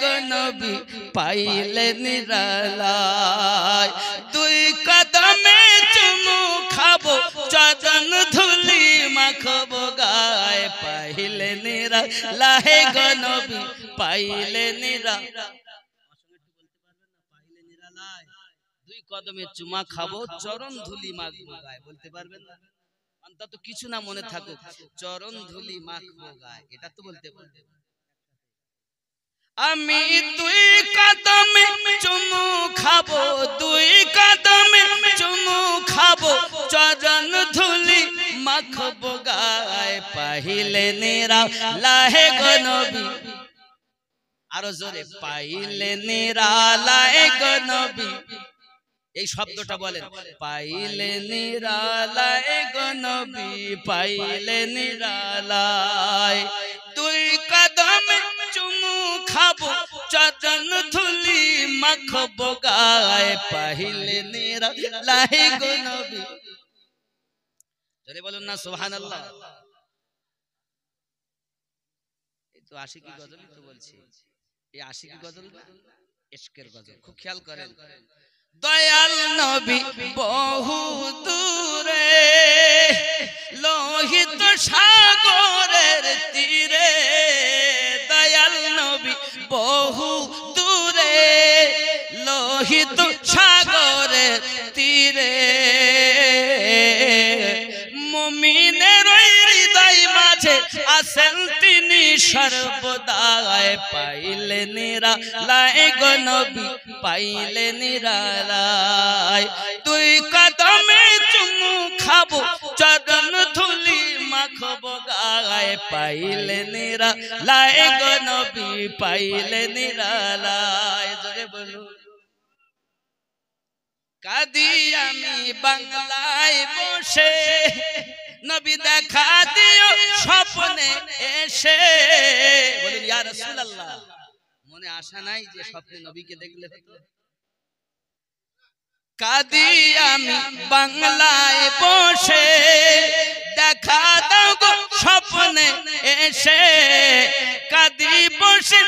গো নবী পাইলে নিরালায় দুই কদমে চুমু খাবো চরণ ধুলি মাখবো গায়ে পাইলে নিরালায় গো নবী পাইলে নিরালায় দুই কদমে চুমা খাবো চরণ ধুলি মাখবো গায়ে বলতে পারবেন না অন্তত কিছু না মনে থাকুক চরণ ধুলি মাখবো গায়ে এটা তো বলতে পারবেন আমি দুই কদমে চুমু খাবো দুই কদমে চুমু খাবো চরণ ধুলি মাখবো গায়ে পাইলে নিরালায় গো নবী আরো জোরে পাইলে নিরালায় গো নবী এই শব্দটা বলেন পাইলে নিরালায় গো নবী পাইলে নিরালায় দুই কদমে চুমু খাবো চরণ ধুলি মাখবো গায়ে পাইলে নিরালায় গো নবী জোরে বলুন না সুবহানাল্লাহ এই তো আশিকি গজলই তো বলছি এই আশিকি গজল ইশকের গজল খুব খেয়াল করেন দয়াল নবী বহু দূরে লোহিত সাগরের তীরে দয়াল নবী বহু দূরে লোহিত সাগরের তীরে মুমিনের হৃদয় মাঝে আছেন তিনি সর্বদাই পাইলে নিরালায় গো নবী পাইলে নিরালায় দুই কদমে চুমু খাবো চরণ ধুলি মাখবো গায়ে পাইলে নিরালায় গো নবী পাইলে নিরালায় জোরে বলুন কাঁদি আমি বাংলায় বসে নবী দেখা দিও স্বপ্নে এসে বলেন ইয়া রাসূলুল্লাহ মনে আশা নাই যে স্বপ্নে নবীকে দেখলে হতো কাঁদি আমি বাংলায় বসে দেখা দাও গো স্বপ্নে এসে কাঁদি বসে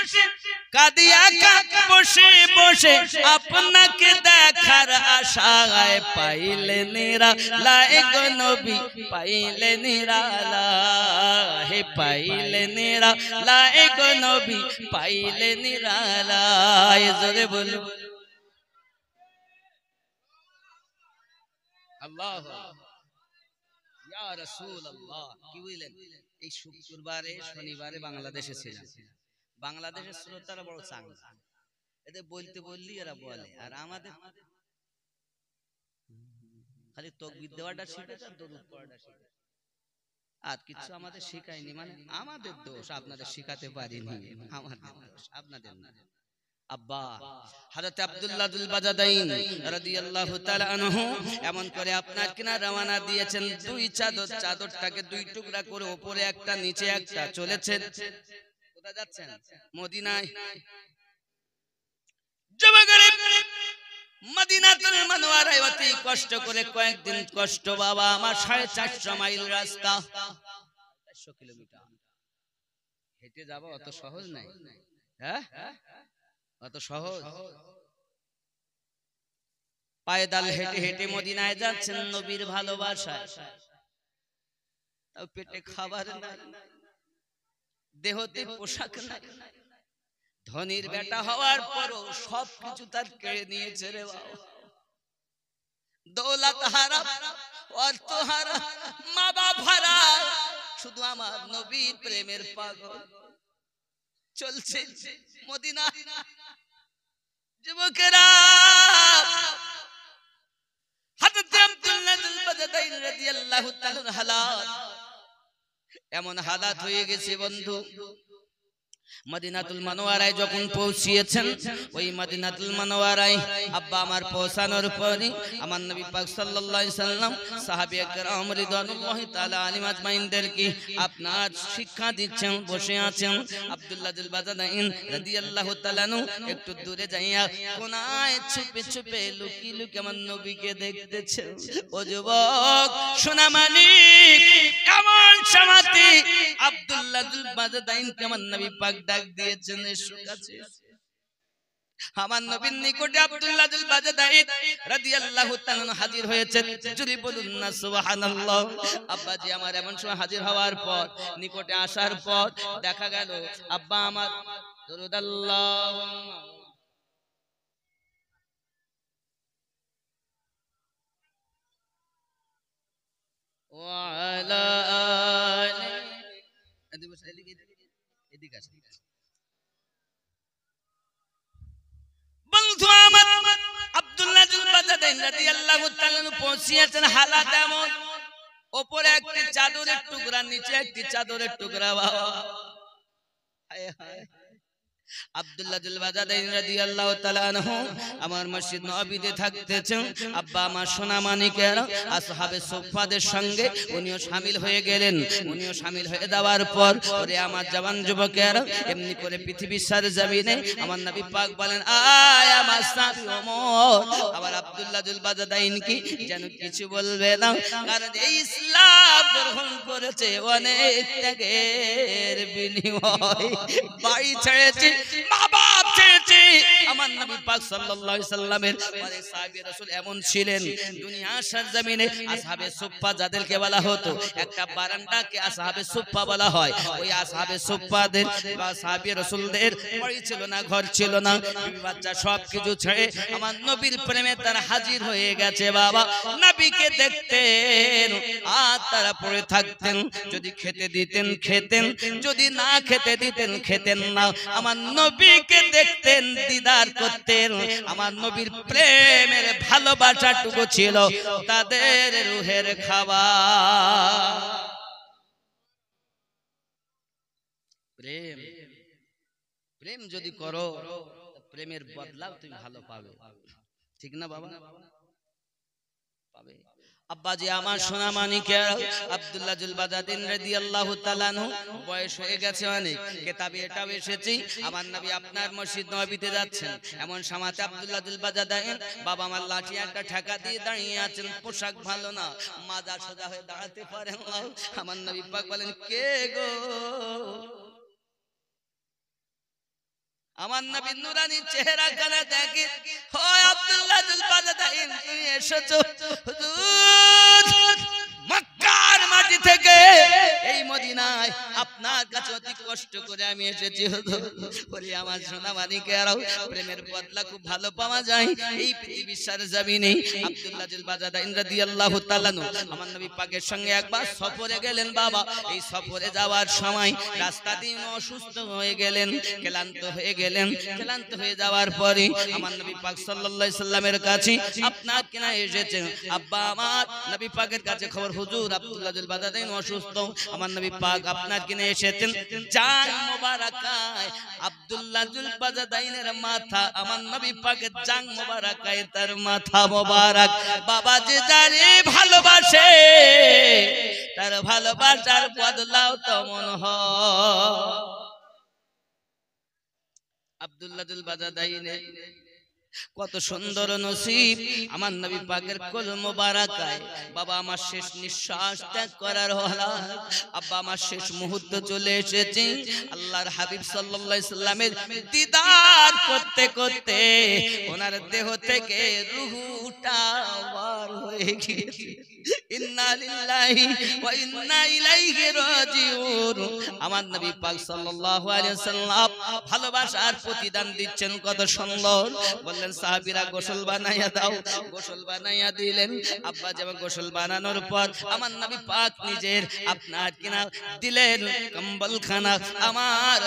কাঁদি একা বসে বসে আপনাকে দেখার আশায় পাইলে নিরালায় গো নবী পাইলে নিরালায় পাইলে নিরালায় গো নবী পাইলে নিরালায় জোরে বলুন আল্লাহু ইয়া রাসূলুল্লাহ কি বলেন এই শুক্রবারে শনিবারে বাংলাদেশে ছিলাম বাংলাদেশের শ্রোতারা বড় চাঙ্গা এদের বলতে বললি এরা বলে আর আমাদের খালি তাকবীর দেওয়াটা শিখেছে আর দরুদ পড়াটা শিখেছে আর কিছু আমাদের শেখায়নি মানে আমাদের দোষ আপনাদের শেখাতে পারিনি আমাদের দোষ আপনাদের না আব্বা হযরত আব্দুল্লাহ দুল বাজাদাইন রাদিয়াল্লাহু তাআলা আনহু এমন করে আপনার কিনা রওনা দিয়েছেন দুই চাদর চাদরটাকে দুই টুকরা করে উপরে একটা নিচে একটা চলেছেন কোথায় যাচ্ছেন মদিনায় যুবকরা মদিনাতুল মুনাওয়ারায় অতি কষ্ট করে কয়েকদিন কষ্ট বাবা আমার 450 মাইল রাস্তা 400 কিলোমিটার হেঁটে যাব অত সহজ নাই হ্যাঁ অত সহজ পায়দাল হেঁটে হেঁটে মদিনায় যাচ্ছেন নবীর ভালোবাসায় তাও পেটে খাবার নাই দেহতে পোশাক নাই ধনীর বেটা হওয়ার পরও সবকিছু তার কেড়ে নিয়েছে রে বাবা দৌলত হারা অর্থ হারা মা বাপ হারা শুধু আমার নবীর প্রেমের পাগল চলছে মদিনা যুবকেরা হযরত আব্দুল্লাহ বিন বাজাদাইন রাদিয়াল্লাহু তাআলার হালাত এমন হালাত হয়ে গেছে বন্ধু মদিনাতুল মুনাওয়ারায় যখন পৌঁছিয়েছেন ওই মদিনাতুল মুনাওয়ারায় আব্বা আমার পৌঁছানোর পরে আমার নবী পাক সাল্লাল্লাহু আলাইহি সাল্লাম সাহাবী একরাম রিদওয়ানুল্লাহি তাআলা আলাইহিম আজমাইনদেরকে আপনার শিক্ষা দিচ্ছেন বসে আছেন আব্দুল্লাহ বিন বাজাদাইন রাদিয়াল্লাহু তাআলা আনহু একটু দূরে যাইয়া কোনায় চুপে চুপে লুকিয়ে লুকিয়ে আমার নবীকে দেখতেছেন ও যুবক সোনা মানিক এমন সামাতে আব্দুল্লাহ যুল বাজাদাইনকে আমার নবী পাক ডাক দিয়েছেন, এসো কাছে। আমার নবীর নিকটে আব্দুল্লাহ যুল বাজাদাইন রাদিয়াল্লাহু তাআলা হাজির হয়েছে। যদি বলুন না সুবহানাল্লাহ। আব্বাজি আমার এমন সময় হাজির হওয়ার পর, নিকটে আসার পর দেখা গেল আব্বা আমার দরুদ আল্লাহুম্মা ওয়া আলা আলি এদিকে আসেন। বন্ধু আমার আব্দুল্লাহ যুল বাজাদাইন রাদিয়াল্লাহু তাআলা পৌঁছিয়েছেন। হালাত এমন, উপরে একটি চাদরের টুকরা, নিচে একটি চাদরের টুকরা। বাবা হায় হায়। আব্দুল্লাহ যুল বাজাদাইন রাদিয়াল্লাহু তাআলা আনহু আমার মসজিদ নববীতে থাকতেছেন। আব্বা আমার সোনা মানিকেরা আসহাবে সুফফাদের সঙ্গে উনিও শামিল হয়ে গেলেন। উনিও শামিল হয়ে যাওয়ার পর ওরে আমার জওয়ান যুবকেরা, এমনি করে পৃথিবীর সরজমিনে আমার নবী পাক বলেন, আয় আমার সাথী ওমর। আবার আব্দুল্লাহ যুল বাজাদাইন কি যেন কিছু বলবে না, কারণ এই ইসলাম গ্রহণ করেছে অনেক ত্যাগের বিনিময়। বাড়ি ছেড়েছে, মা বাপ ছেড়েছে। আমার নবী পাক সাল্লাল্লাহু আলাইহি সাল্লামের অনেক সাহাবী রাসূল এমন ছিলেন, দুনিয়ার সরজমিনে আসহাবে সুফফা যাদেরকে বলা হতো, একটা বারান্দাকে আসহাবে সুফফা বলা হয়। ওই আসহাবে সুফফাদের বা সাহাবী রাসূলদের বাড়ি ছিল না, ঘর ছিল না, বিবি বাচ্চা সবকিছু ছেড়ে আমার নবীর প্রেমে তারা হাজির হয়ে গেছে। বাবা নবীকে দেখতেন আর তারা পড়ে থাকতেন। যদি খেতে দিতেন খেতেন, যদি না খেতে দিতেন খেতেন না। আমার নবীকে দেখতেন, দিদার করতেন। আমার নবীর প্রেমের ভালোবাসাটুকু ছিল তাদের রুহের খাবার। প্রেম প্রেম যদি করো, প্রেমের বদলাও তুমি ভালো পাবে, ঠিক না বাবা? পাবে। আব্বাজি আমার সোনা মানিকেরা, আব্দুল্লাহ যুল বাজাদাইন রাদিয়াল্লাহু তাআলা আনহু বয়স হয়ে গেছে অনেক। কিতাবে এটাও এসেছে আমার নবী আপনার মসজিদ নববীতে যাচ্ছেন, এমন সময়তে আব্দুল্লাহ যুল বাজাদাইন বাবা আমার লাঠি একটা ঠেকা দিয়ে দাঁড়িয়ে আছেন। পোশাক ভালো না, মাজা সোজা হয়ে দাঁড়াতে পারেন না। আমার নবী পাক বলেন, কে গো? আমার নবীর নুরানি চেহারা কানা দেখে, হয় আব্দুল্লাহ যুল বাজাদাইন তুমি এসেছো হুজুর মক্কার মাটি থেকে এই মদিনায় আপনার কাছে অতি কষ্ট করে আমি এসেছি হুজুর। বলি আমার সোনা মানিকেরাও, প্রেমের বদলা খুব ভালো পাওয়া যায় এই পৃথিবীর সরজমিনে। আব্দুল্লাহ যুল বাজাদাইন রাদিয়াল্লাহু তাআলা আমার নবী পাকের সঙ্গে একবার সফরে গেলেন। বাবা এই সফরে যাওয়ার সময় রাস্তা দিয়ে অসুস্থ হয়ে গেলেন, ক্লান্ত হয়ে গেলেন। ক্লান্ত হয়ে যাওয়ার পরে আমার নবী পাক সাল্লাল্লাহু আলাইহি সাল্লামের কাছে আপনার কিনা এসেছেন। আব্বা আমার নবী পাকের কাছে খবর, হুজুর আব্দুল্লাহ যুল বাজাদাইন অসুস্থ, আমার নবী পাক আপনার কিনে এসেছেন। জান মোবারকায় আব্দুল্লাহ যুল বাজাদাইনের মাথা, আমার নবী পাকের জান মোবারকায় তার মাথা মোবারক। বাবা যে যারে ভালোবাসে তার ভালোবাসার বদলাও তেমন হয়। আব্দুল্লাহ যুল বাজাদাইনের কত সুন্দর নসিব আমার নবী পাকের কোল মোবারকায়। বাবা আমার শেষ নিঃশ্বাস ত্যাগ করার হলা, আব্বা আমার শেষ মুহূর্ত চলে এসেছে। আল্লাহর হাবিব সাল্লাল্লাহু আলাইহি সাল্লামের দিদার করতে করতে ওনার দেহ থেকে রূহটা বার হয়ে গিয়েছে। ইন্না লিল্লাহি ওয়া ইন্না ইলাইহি রাজিউন। আমার নবী পাক সাল্লাল্লাহু আলাইহি সাল্লাম ভালোবাসার প্রতিদান দিচ্ছেন কত সুন্দর। বললেন সাহাবীরা গোসল বানাইয়া দাও, গোসল বানাইয়া দিলেন। আব্বা যেমন গোসল বানানোর পর আমার নবী পাক নিজের আপনার কিনা দিলেন কম্বলখানা। আমার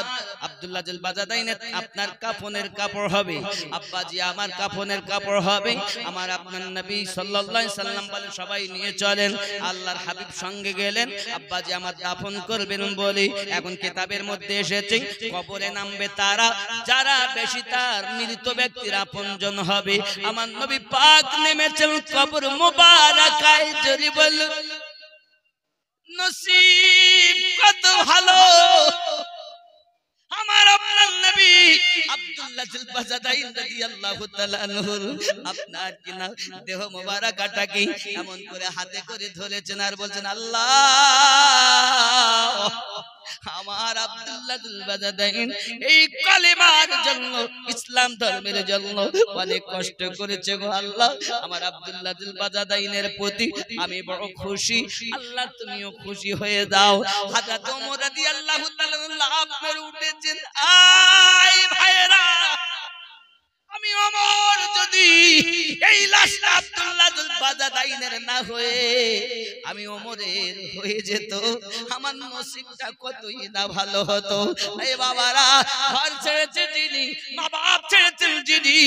আব্দুল্লাহ যুল বাজাদাইনের আপনার কাফনের কাপড় হবে, আব্বাজি আমার কাফনের কাপড় হবে। আমার আপনার নবী সাল্লাল্লাহু আলাইহি সাল্লাম বলেন সবাই নিয়ে চলেন। আল্লাহর হাবিব সঙ্গে গেলেন। আব্বাজি আমার দাফন করবেন বলে এখন কিতাবের মধ্যে এসেছে কবরে নামবে তারা যারা বেশি তার মৃত ব্যক্তির আপনজন হবে। আমার নবী পাক নেমেছেন কবর মোবারকায়। যদি বল নসিব কত ভালো আমার আপনার নবী নবী আব্দুল্লাহ জুল বাজাদাইন রাদিয়াল্লাহু তাআলা আনহু আপনার কিনা দেহ মোবারকটাকে এমন করে হাতে করে ধরেছেন আর বলছেন আল্লাহ আমার আব্দুল্লাহ জুল বাজাদাইন এই কালেমার জন্য ইসলাম ধর্মের জন্য অনেক কষ্ট করেছে গো আল্লাহ আমার আব্দুল্লাহ জুল বাজাদাইনের প্রতি আমি বড় খুশি আল্লাহ তুমিও খুশি হয়ে দাও হযরত ওমর রাদিয়াল্লাহু তাআলা আপনার উঠেছেন আই ভাইরা আমি ওমর যদি এই লাশটা আব্দুল্লাহ জুল বাজাদাইনের না হয়ে আমি ওমরের হয়ে যেত আমার নসিবটা কতই না ভালো হতো এই বাবারা ঘর ছেড়েছে যিনি মা বাপ ছেড়েছেন যিনি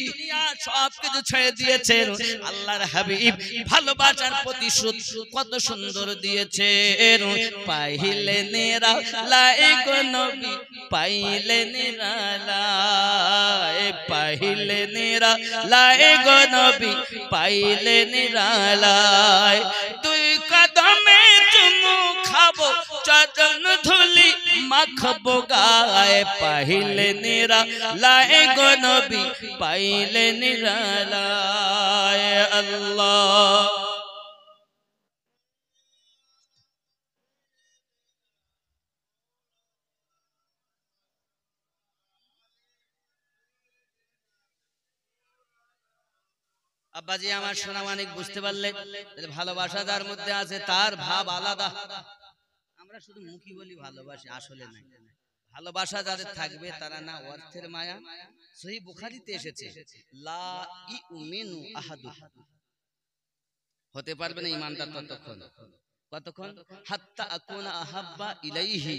দুনিয়া সব কিছু ছেড়ে দিয়েছেন আল্লাহর হাবিব ভালোবাসার প্রতিশোধ কত সুন্দর দিয়েছেন পাইলে নেরা লাইক নবী পাইলে নেরা লাই পাইলে নেরা লাইক নবী পাইলে নেরা লাই দুই কদমে চুমু খাবো চরণ ধুলি মাখবো গায়ে পাইলে নেরা লাইক নবী পাইলে নেরা লাই আল্লাহ আব্বাজি আমার সোনা মানিক বুঝতে পারলে ভালোবাসা যার মধ্যে আছে তার ভাব আলাদা আমরা শুধু মুখী বলি ভালোবাসি আসলে নাই ভালোবাসা যাদের থাকবে তারা না অর্থের মায়া সহিহ বুখারীতে এসেছে লা ইউমিনু আহাদুকুম হতে পারবে না ঈমানদার কতক্ষণ হাত্তা আকুনা আহাব্বা ইলাইহি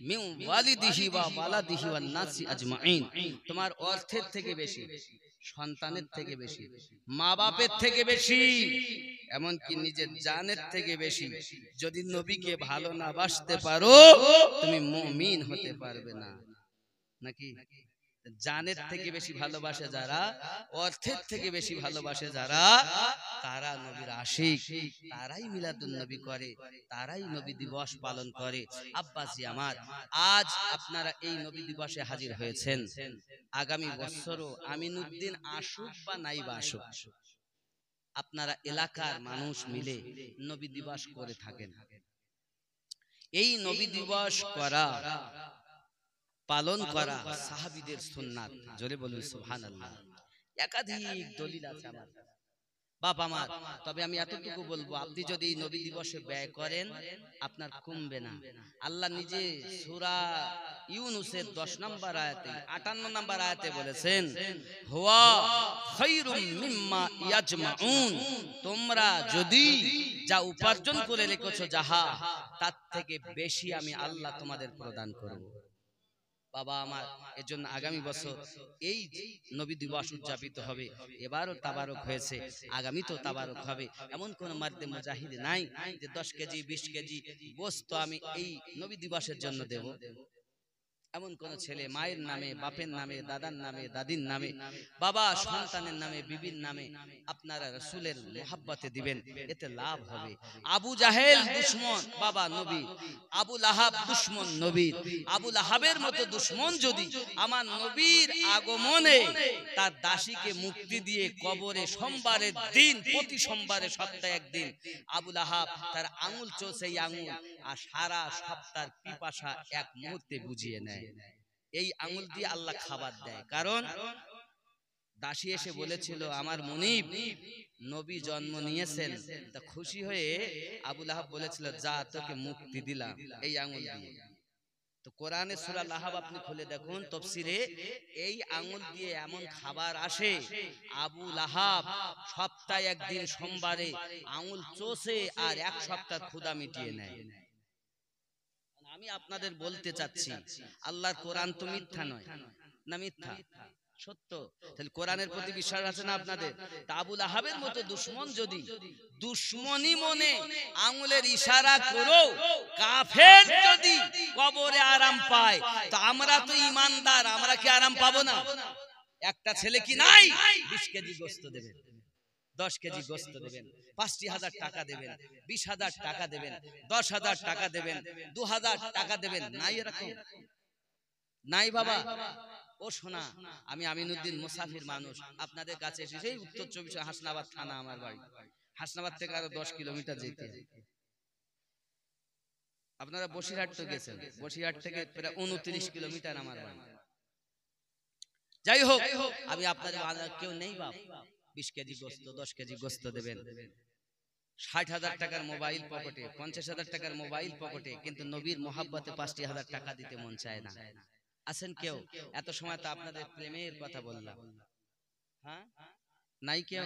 মিন ওয়ালিদিহি ওয়া ওয়ালাদিহি ওয়ান নাসি আজমাইন তোমার অর্থের থেকে বেশি সন্তানের থেকে বেশি মা বাপের থেকে বেশি এমনকি নিজের জানের থেকে বেশি যদি নবীকে ভালো না বাসতে পারো তুমি মুমিন হতে পারবে না নাকি জানের থেকে বেশি ভালোবাসে যারা অর্থের থেকে বেশি ভালোবাসে যারা তারা নবীর আশিক তারাই মিলাদুন নবী করে তারাই নবী দিবস পালন করে আব্বাসি আমার আজ আপনারা এই নবী দিবসে হাজির হয়েছেন আগামী বছরও আমিনুদ্দিন আসুক বা নাইবা আসুক আপনারা এলাকার মানুষ মিলে নবী দিবস করে থাকেন এই নবী দিবস করা পালন করা সাহাবীদের সুন্নাত জোরে বলুন সুবহানাল্লাহ একাধিক দলিল আছে আমার বাপ আমার তবে আমি এতটুকু বলবো আপনি যদি এই নবী দিবসে ব্যয় করেন আপনার কমবে না আল্লাহ নিজে সূরা ইউনূসের 10 নম্বর আয়াতে 58 নম্বর আয়াতে বলেছেন হুয়া খায়রুম মিম্মা ইয়াজমাউন তোমরা যদি যা উপার্জন করে রেখেছো যাহা তার থেকে বেশি আমি আল্লাহ তোমাদের প্রদান করব বাবা আমার এজন্য আগামী বছর এই নবী দিবস উদযাপিত হবে এবারও তাবারক হয়েছে আগামী তো তাবারক হবে এমন কোন মার্দে মুজাহিদ নাই যে 10 কেজি 20 কেজি গোশত আমি এই নবী দিবসের জন্য দেব এমন কোন ছেলে মায়ের নামে বাপের নামে দাদার নামে দাদির নামে বাবা সন্তানের নামে বিবির নামে আপনারা রাসূলের মোহাব্বতে দিবেন এতে লাভ হবে আবু জাহেল দুশমন বাবা নবী আবু লাহাব দুশমন নবীর আবু লাহাবের মতো দুশমন যদি আমার নবীর আগমনে তার দাসীকে মুক্তি দিয়ে কবরে সোমবারের দিন প্রতি সোমবারে সপ্তাহে একদিন আবু লাহাব তার আঙুল চোষে আঙুল আর সারা সপ্তাহের পিপাসা এক মুহূর্তে বুঝিয়ে নেয় এই আঙুল দিয়ে আল্লাহ খাবার দেয় কারণ দাসী এসে বলেছিল আমার মুনিব নবী জন্ম নিয়েছেন তা খুশি হয়ে আবু লাহাব বলেছিল যা তোকে মুক্তি দিলাম এই আঙুল দিয়ে তো কোরআনে সূরা লাহাব আপনি খুলে দেখুন তাফসীরে এই আঙুল দিয়ে এমন খাবার আসে আবু লাহাব সপ্তাহে একদিন সোমবারে আঙুল চোষে আর এক সপ্তাহ ক্ষুধা মিটিয়ে নেয় আমি আপনাদের বলতে চাচ্ছি আল্লাহর কোরআন তো মিথ্যা নয় না মিথ্যা সত্য তাহলে কোরআনের প্রতি বিশ্বাস আছে না আপনাদের তা আবু লাহাবের মতো দুশমন যদি দুশমনি মনে আঙ্গুলের ইশারা করো কাফের যদি কবরে আরাম পায় তো আমরা তো ঈমানদার আমরা কি আরাম পাবো না একটা ছেলে কি নাই 20 কেজি গোশত দেবেন 10 কেজি গোশত দেবেন 5000 টাকা দেবেন 20000 টাকা দেবেন 10000 টাকা দেবেন 2000 টাকা দেবেন নাই এরকম নাই বাবা। ও শোনা, আমি আমিনুদ্দিন মুসাফির মানুষ, আপনাদের কাছে এসে সেই উত্তর 24 হাসনাবাদ থানা আমার বাড়ি। হাসনাবাদ থেকে আরো 10 কিলোমিটার যেতে। আপনারা বসিরহাট তো গেছেন, বসিরহাট থেকে প্রায় 29 কিলোমিটার আমার বাড়ি। যাই হোক, আমি আপনাদের কেউ নেই বাপ, 20 কেজি গোস্ত 10 কেজি গোস্ত দেবেন। 60,000 টাকার মোবাইল পকেটে, 50,000 টাকার মোবাইল পকেটে, কিন্তু নবীর মোহাব্বতে 5,000 টাকা দিতে মন চায় না। আছেন কেউ? এত সময় তো আপনাদের প্রেমের কথা বললাম, হ্যাঁ? নাই কেউ?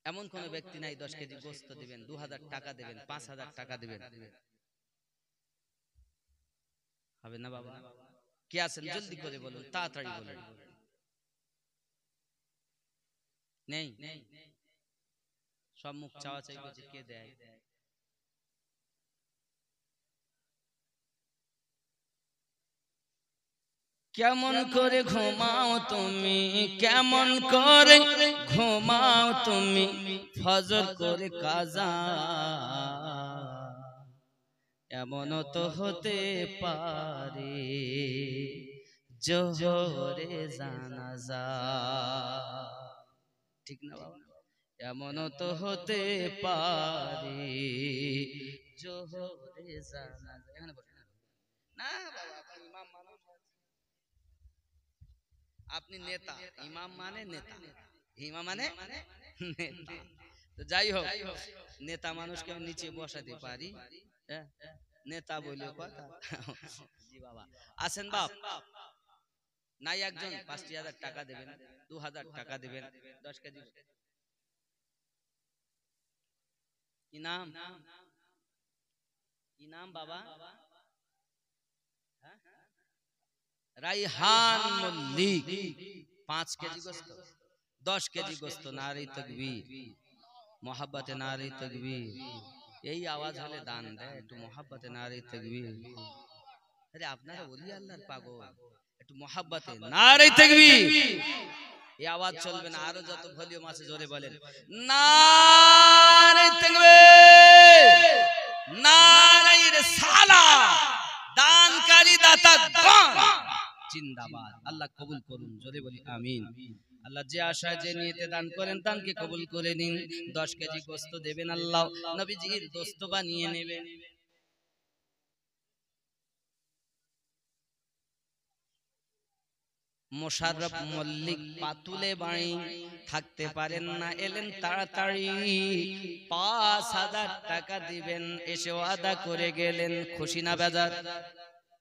এমন কোন ব্যক্তি নাই 10 কেজি গোস্ত দিবেন, 2,000 টাকা দিবেন, 5,000 টাকা দিবেন? হবে না বাবা? কে আছেন জলদি করে বলুন, তাড়াতাড়ি বলুন। নেই? সব মুখ চাওয়া চাই করছে, কে দেয়? কেমন করে ঘুমাও তুমি, কেমন করে ঘুমাও তুমি, ফজর করে কাজা, এমন তো হতে পারে জোহরে জানাজা। ঠিক না বাবা? এমন তো হতে পারে জোহরে জানাজা। এখানে বসে না বাবা, আপনি ইমাম মানুষ, আপনি নেতা। ইমাম মানে নেতা, ইমাম মানে নেতা। তো যাই হোক, নেতা মানুষকে আমি নিচে বসাতে পারি, নেতা বলে কথা। জি বাবা, আছেন বাপ? নাই একজন? 5,000 টাকা দেবেন, 2,000 টাকা দেবেন, 10 কেজি। কি নাম? কি নাম বাবা? রাইহান মল্লিক। 5 কেজি গোস্ত, 10 কেজি গোস্ত। নারে তাকবীর, মোহাব্বতে নারে তাকবীর। এই আওয়াজ হলে দান দেয়, একটু মোহাব্বতে নারে তাকবীর। আরে আপনারা ওলি আল্লাহর পাগল, একটু মোহাব্বতে নারে তাকবীর। এই আওয়াজ চলবে না, আরো যত ভলিউম আছে জোরে বলেন নারে তাকবীর, নারে রিসালাত। দানকারী দাতা গণ জিন্দাবাদ। আল্লাহ কবুল করুন, জোরে বলি আমিন। আল্লাহ যে আশায় যে নিয়তে দান করেন, দানকে কবুল করে নিন। 10 কেজি গোস্ত দেবেন, আল্লাহ নবীজির দোস্ত বানিয়ে নেবেন। মোশাররফ মল্লিক পাতুলে বাড়ি, থাকতে পারেন না, এলেন তাড়াতাড়ি, 5,000 টাকা দিবেন, এসে ওয়াদা করে গেলেন। খুশি না বেজার?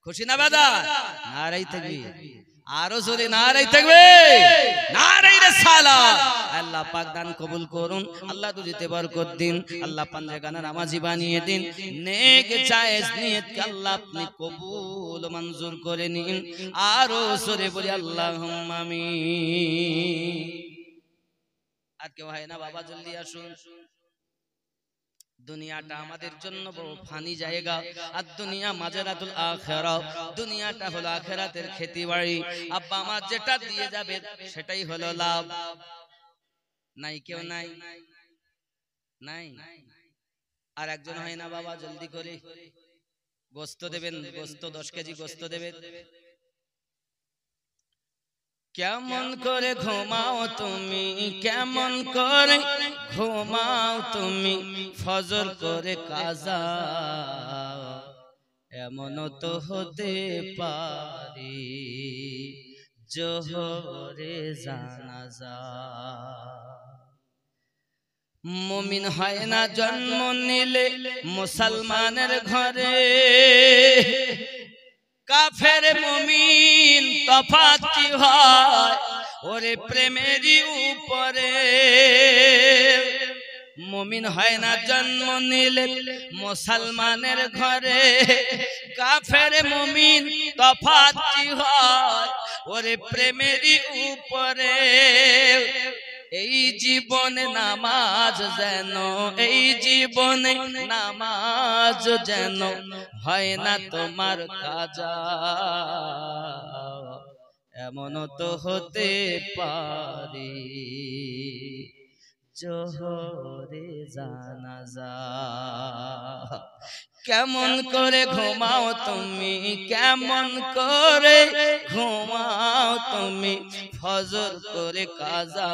খুশি না বেজার? নারাই তাকবীর, আরো জোরে নারাই তাকবীর, নারাই রিসালাত। আল্লাহ পাক দান কবুল করুন, আল্লাহ দুজিতে বরকত দিন, আল্লাহ পাঞ্জেগানা নামাজি বানিয়ে দিন। নেক জায়েজ নিয়তকে আল্লাহ আপনি কবুল মঞ্জুর করে নিন। আরো জোরে বলি আল্লাহুম্মা আমিন। আর কেউ হয় না বাবা? জলদি আসুন। দুনিয়াটা আমাদের জন্য বড় ফানি জায়গা, আর দুনিয়া মাজরাতুল আখিরা। দুনিয়াটা হলো আখিরাতের খেতিবাড়ি। আব্বা আমার যেটা দিয়ে যাবে সেটাই হলো লাভ। নাই কেউ? নাই? নাই? আর একজন হয় না বাবা? জলদি করে গোস্ত দেবেন, গোস্ত 10 কেজি গোস্ত দেবেন। কেমন করে ঘুমাও তুমি, কেমন করে ঘুমাও তুমি, ফজর করে কাজা, এমন তো হতে পারে জোহরে জানাজা। মুমিন হয় না জন্ম নিলে মুসলমানের ঘরে, কাফের মুমিন তফাৎ কি হয় ওরে প্রেমেরই উপরে। মুমিন হয় না জন্ম নিলে মুসলমানের ঘরে, কাফের মুমিন তফাৎ কি হয় ওরে প্রেমেরই উপরে। এই জীবনে নামাজ যেন, এই জীবনে নামাজ যেন হয় না তোমার কাজা, এমন তো হতে পারে জোহরে জানাজা। কেমন করে ঘুমাও তুমি, কেমন করে ঘুমাও তুমি, ফজর করে কাজা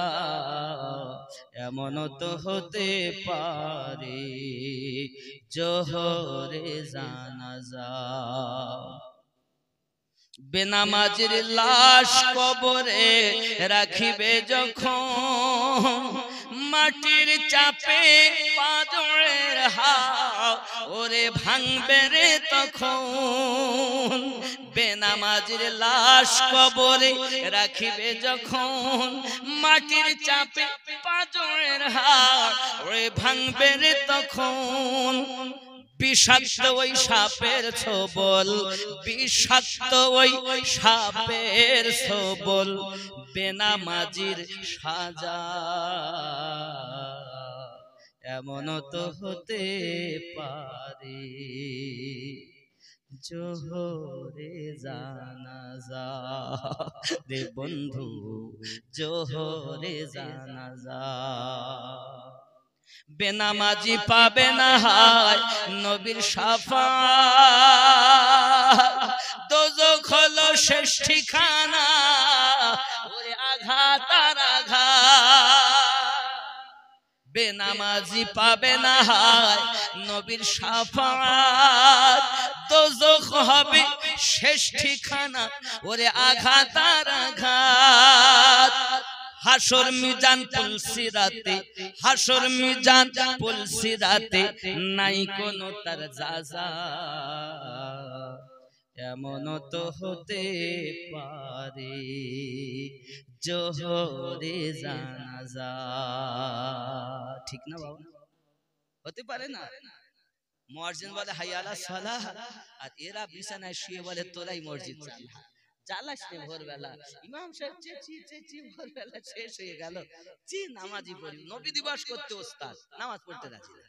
এমন তো হতে পারে, জোহরে জানাজা। বেনামাজির লাশ কবরে রাখিবে যখন, মাটির চাপে পাঁজরের হাড় ওরে ভাঙবে রে তখন। বেনামাজির লাশ কবরে রাখিবে যখন, মাটির চাপে পাঁজরের হাড় ওরে ভাঙবে রে তখন। বিষাক্ত ওই সাপের ছোবল, বিষাক্ত ওই সাপের ছোবল, বেনামাজির সাজা এমন তো হতে পারে, জোহরে জানাজা রে বন্ধু, জোহরে জানাজা। বেনামাজি পাবে না হায় নবীর শাফাত, দোজখ হলো শেষ ঠিকানা, ওরে আঘাত আর আঘাত। বেনামাজি পাবে না হায় নবীর শাফাত, দোজখ হবে শেষ ঠিকানা, ওরে আঘাত আর আঘাত। হাসর মিজান পুলসিরাতে, হাসর মিজান পুলসিরাতে, নাই কোনো তার জাযা এমন তো হতে পারে, জোহরে জানাজা। ঠিক না বাবা? হতে পারে না? মুয়াজ্জিন বলে হাইয়া আলাস সালাহ, আর এরা বিছানায় শুয়ে বলে তোরাই মসজিদ চালা। জ্বালাস নে ভোরবেলা, ইমাম সাহেব চেঁচিয়ে চেঁচিয়ে ভোরবেলা শেষ হয়ে গেল, জি নামাজি পড়ি, নবী দিবস করতে ওস্তাদ, নামাজ পড়তে রাজি না।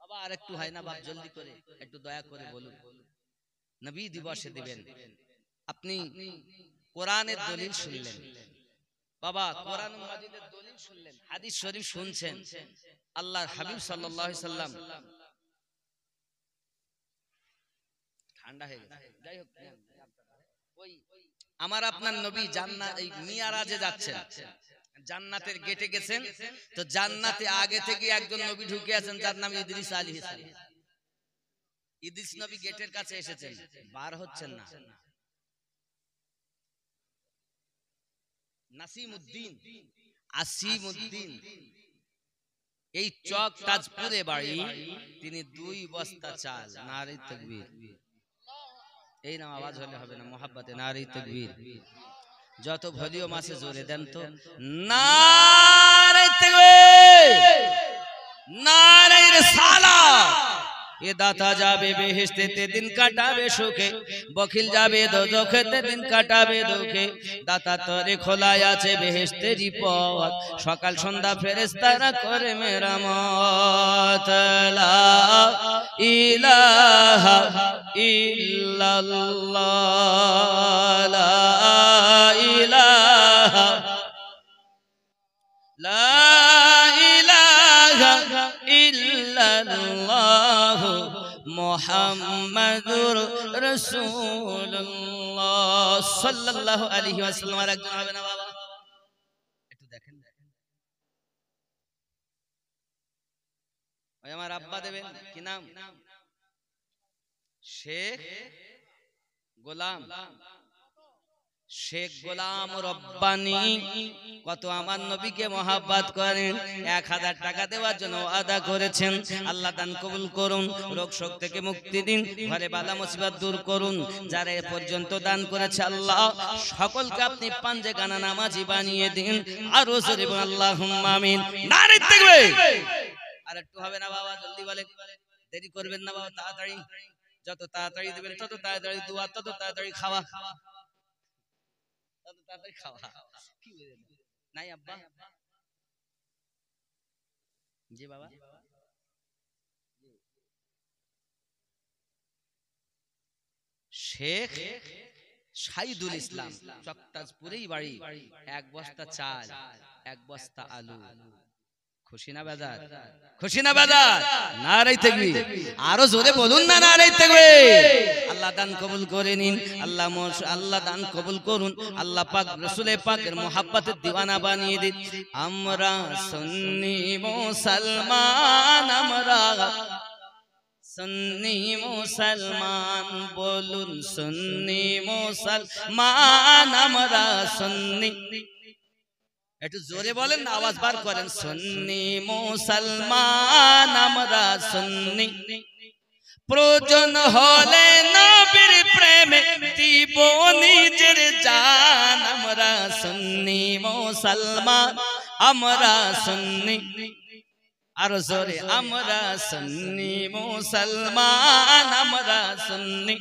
বাবা আর একটু হয় না বাপ, জলদি করে একটু দয়া করে বলুন, নবী দিবসে দিবেন। আপনি কোরআনের দলিল শুনলেন বাবা, কোরআন মাজিদের দলিল শুনলেন, হাদিস শরীফ শুনছেন, আল্লাহর হাবিব সাল্লাল্লাহু আলাইহি সাল্লাম ঠান্ডা হয়ে গেছে, যাই হোক, ওই আমার আপনার নবী জান্নাত এই মিয়ারাজে যাচ্ছেন, জান্নাতের গেটে গেছেন, তো জান্নাতে আগে থেকে একজন নবী ঢুকে আছেন যার নাম ইদ্রিস আলাইহিস সালাম। ইদ্রিস নবী গেটের কাছে এসেছেন, বার হচ্ছেন না। নাসিমউদ্দিন, আসিমউদ্দিন, এই চক তাজপুরে বাড়ি, তিনি 2 বস্তা চাল, নারে তাকবীর, এই নাম আওয়াজ হলে হবে না, মোহাব্বতে নারে তাকবীর, যত ভলিউম আছে জোরে দেন তো, নারে তাকবীর, নারে রিসালাত। এ দাতা যাবে বেহেশতে দিন কাটাবে সুখে, বখিল যাবে দোজখেতে দিন কাটাবে দুঃখে। দাতা তরে খোলায় আছে বেহেশতেরই পথ, সকাল সন্ধ্যা ফেরেশতারা করে মেরামত। লা ইলাহা ইল্লাল্লাহ, লা ইলাহা, লা ইলাহা ইল্লাল্লাহ, মুহাম্মাদুর রাসূলুল্লাহ সাল্লাল্লাহু আলাইহি ওয়াসাল্লাম। আর একজন হবে না বাবা, একটু দেখেন, ওই আমার আব্বা দেবেন, কি নাম? শেখ গোলাম, শেখ গোলাম রব্বানী। কত আমার নবীকে মহাব্বত করেন, 1000 টাকা দেওয়ার জন্য ওয়াদা করেছেন। আল্লাহ দান কবুল করুন, রোগ শোক থেকে মুক্তি দিন, ঘরে বালা মুসিবত দূর করুন। যারা এ পর্যন্ত দান করেছে আল্লাহ সকলকে আপনি পাঞ্জে গানা নামাজি বানিয়ে দিন। আর জোরে বলুন আল্লাহুম্মা আমিন, নারে তাকবীর। আর একটু হবে না বাবা, জলদি বলেন, দেরি করবেন না বাবা, তাড়াতাড়ি, যত তাড়াতাড়ি দিবেন তত তাড়াতাড়ি দোয়া, তত তাড়াতাড়ি খাওয়া, তত তাড়াতাড়ি খাওয়া। কি নাই আব্বা? জি বাবা, শেখ শাহিদুল ইসলাম, চকতাজপুরেই বাড়ি। 1 বস্তা চাল, 1 বস্তা আলু, খুশি না বাজার? খুশি না বাজার? নারে তাকবীর, আরো জোরে বলুন না নারে তাকবীর। আল্লাহ দান কবুল করে নিন, আল্লাহ দান কবুল করুন, আল্লাহ পাক রাসূলে পাকের মোহাব্বতের দিওয়ানা বানিয়ে দিন। আমরা সুন্নি মুসলমান, আমরা সুন্নি মুসলমান, বলুন সুন্নি মুসলমান, আমরা সুন্নি, একটু জোরে বলেন না, আওয়াজ বার করেন। সুন্নি মুসলমান, আমরা সুন্নি, প্রয়োজন হলে নবীর প্রেমে দিব নিজের জান। আমরা সুন্নি মুসলমান, আমরা সুন্নি, আর জোরে আমরা সুন্নি মুসলমান, আমরা সুন্নি।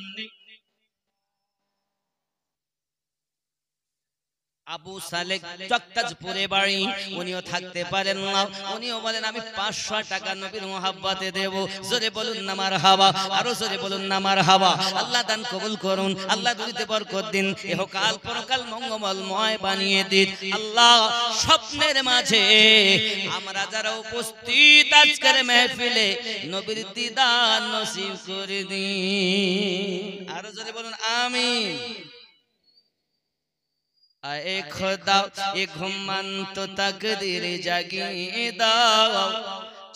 আবু সালেক চক্কাজপুরে বাড়ি, উনিও থাকতে পারেন না, উনিও বলেন আমি 500 টাকা নবীর মোহাব্বতে দেব। জোরে বলুন না মারহাবা, আরো জোরে বলুন না মারহাবা। আল্লাহ দান কবুল করুন, আল্লাহ দুনিয়াতে বরকত দিন, ইহকাল পরকাল মঙ্গলময় বানিয়ে দিন। আল্লাহ স্বপ্নের মাঝে আমরা যারা উপস্থিত আজকের মেহফিলে, নবীর দিদার নসিব করে দিন। আরো জোরে বলুন আমিন। আয়ে খোদা এ ঘুমন্ত তাকদীর জাগিয়ে দাও,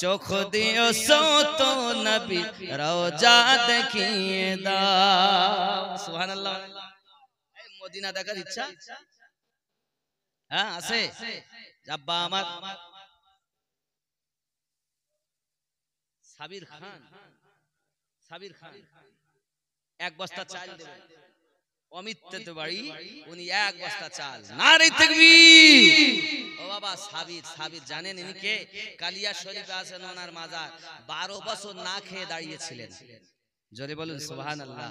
চোখ দিও সত নবী রওজা দেখিয়ে দাও। সুবহানাল্লাহ। এই মদিনা দেখার ইচ্ছা হ্যাঁ আছে? আব্বা আমার সাবির খান, সাবির খান এক বস্তা চাল দেবে, অমিত্য বাড়ি, উনি এক বস্তা চাল। নারে তাকবীর। ও বাবা সাবির, সাবির জানেন ইনি কে? কালিয়া শরীফে আছেন ওনার মাজার, 12 বছর না খেয়ে দাঁড়িয়েছিলেন। জোরে বলুন সুবহানাল্লাহ।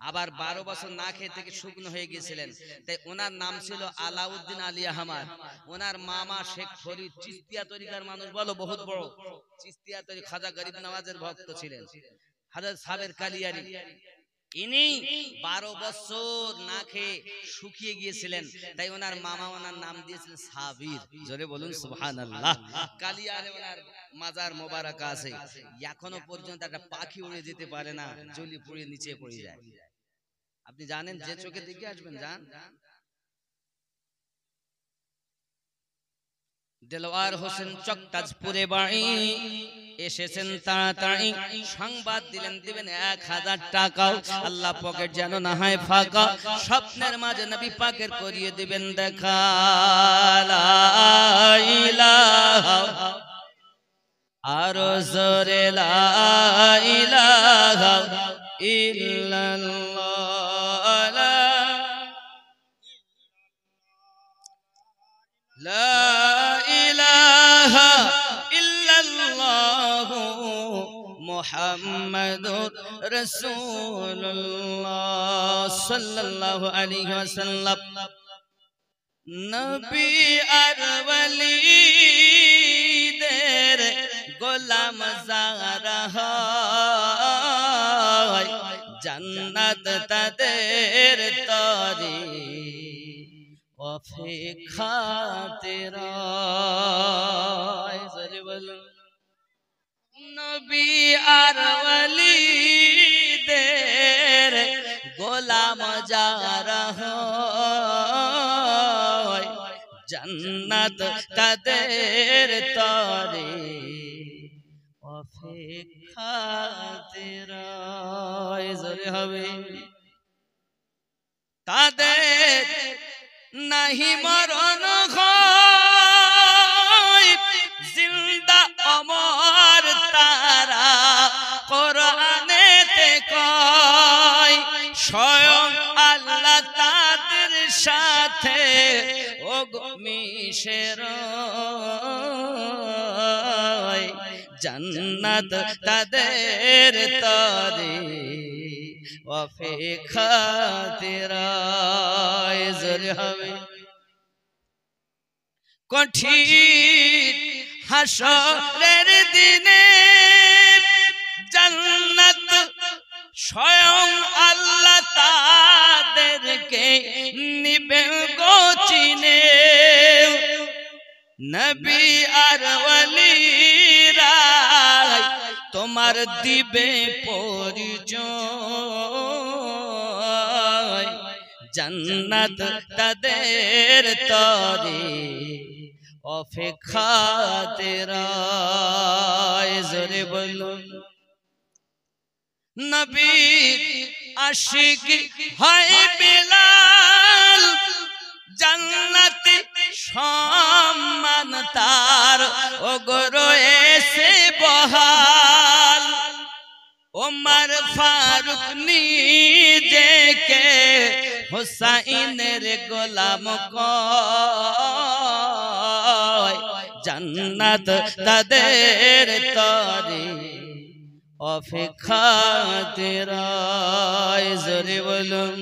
আবার 12 বছর না খেয়ে থেকে শুকনো হয়ে গিয়েছিলেন, তাই ওনার নাম ছিল আলাউদ্দিন আলী আহমদ। ওনার মামা শেখ ফরিদ, চিস্তিয়া তরিকার মানুষ, বলো বহুত বড় চিস্তিয়া তরিকা, খাজা গরিব নওয়াজের ভক্ত ছিলেন, হযরত সাবের কালিয়ারি। ইনি 12 বছর না খেয়ে শুকিয়ে গিয়েছিলেন, তাই ওনার মামা ওনার নাম দিয়েছিলেন সাবির। জোরে বলুন সুবহানাল্লাহ। কালিয়ারে ওনার মাজার মোবারক আছে, এখনো পর্যন্ত একটা পাখি উড়ে যেতে পারে না, জ্বলি পুড়ে নিচে পড়ে যায়। আপনি জানেন, যে চোখে দেখে আসবেন যান। দেলোয়ার হোসেন চক্কাজপুরে বাড়ি, এসেছেন তাড়াতাড়ি, সংবাদ দিলেন দিবেন 1000 টাকা। আল্লাহ পকেট যেন না হয় ফাঁকা, স্বপ্নের মাঝে নবী পাকের করিয়ে দিবেন দেখা। লা ইলাহা, আরো জোরে লা ইলাহা ইল্লাল্লাহ, লা ইলাহা ইল্লাল্লাহ মুহাম্মাদুর রাসূলুল্লাহ সাল্লাল্লাহু আলাইহি ওয়াসাল্লাম। নবী আর ওয়ালিদের গোলাম যারা হয়, জান্নাত তাদের তরে অপেক্ষাতেরা। নবী আর ওয়ালিদের গোলাম যারা হয়, জান্নাত তাদের তরে অপেক্ষাতেরা। জোরে হবে। তাদের নাহি মরণ হয়, জিন্দা অমর তারা কোরআনেতে কয়। স্বয়ং আল্লাহ তাদের সাথে ও মিশে রয়, জান্নাত তাদের তরে অপেক্ষাতেরা। জোরে হবে। কঠিন হাসরের দিনে জান্নাত স্বয়ং আল্লাহ তাদেরকে নিবে গো চিনে। নবী আর ওয়ালি তোমার দিবে পরিচয় জান্নাত তাদের তরে অপেক্ষাতে রয় জোরে বলুন নবী আশিক হয় বিলাল জান্নাতে সম্মান তার ওগো এসে বহাল ওমর ফারুক নিজেকে হুসাইনের গোলাম কয় জান্নাত তাদের তরে অপেক্ষাতে রয় জোরে বলুন